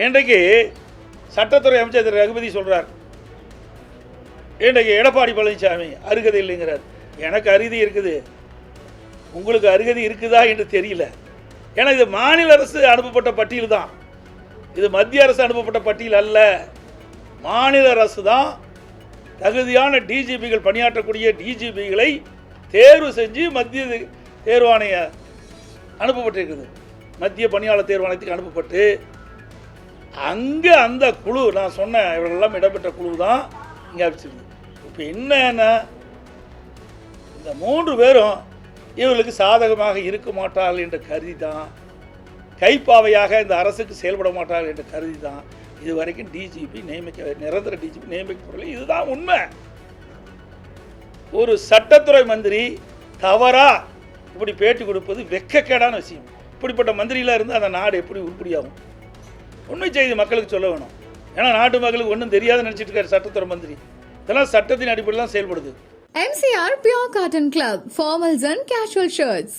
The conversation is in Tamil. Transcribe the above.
இன்றைக்கு சட்டத்துறை அமைச்சர் திரு ரகுபதி சொல்கிறார், இன்றைக்கு எடப்பாடி பழனிசாமி அருகதை இல்லைங்கிறார். எனக்கு அருகதை இருக்குது, உங்களுக்கு அருகதை இருக்குதா என்று தெரியல. ஏன்னா இது மாநில அரசு அனுப்பப்பட்ட பட்டியல் தான், இது மத்திய அரசு அனுப்பப்பட்ட பட்டியல் அல்ல. மாநில அரசு தான் தகுதியான டிஜிபிகள் பணியாற்றக்கூடிய டிஜிபிகளை தேர்வு செஞ்சு மத்திய தேர்வாணைய அனுப்பப்பட்டிருக்குது. மத்திய பணியாளர் தேர்வாணையத்துக்கு அனுப்பப்பட்டு அங்கே அந்த குழு, நான் சொன்ன இவர்களெல்லாம் இடம்பெற்ற குழு தான் இங்கே அமைச்சிருக்கு. இப்போ என்னன்னா இந்த 3 பேரும் இவர்களுக்கு சாதகமாக இருக்க மாட்டார்கள் என்று கருதி தான், கைப்பாவையாக இந்த அரசுக்கு செயல்பட மாட்டார்கள் என்று கருதி தான் இது வரைக்கும் டிஜிபி நிரந்தர டிஜிபி நியமிக்கப்படவில்லை. இதுதான் உண்மை. ஒரு சட்டத்துறை மந்திரி தவறா இப்படி பேட்டி கொடுப்பது வெட்கக்கேடான விஷயம். இப்படிப்பட்ட மந்திரிலாம் இருந்து அந்த நாடு எப்படி உருப்படியாகும்? உண்மை செய்தி மக்களுக்கு சொல்ல வேணும். ஏன்னா நாட்டு மக்களுக்கு ஒன்றும் தெரியாத நினச்சிட்டு இருக்காரு சட்டத்துறை மந்திரி. இதெல்லாம் சட்டத்தின் அடிப்படையில் தான் செயல்படுது. MCR Pure Cotton Club, formals and casual shirts.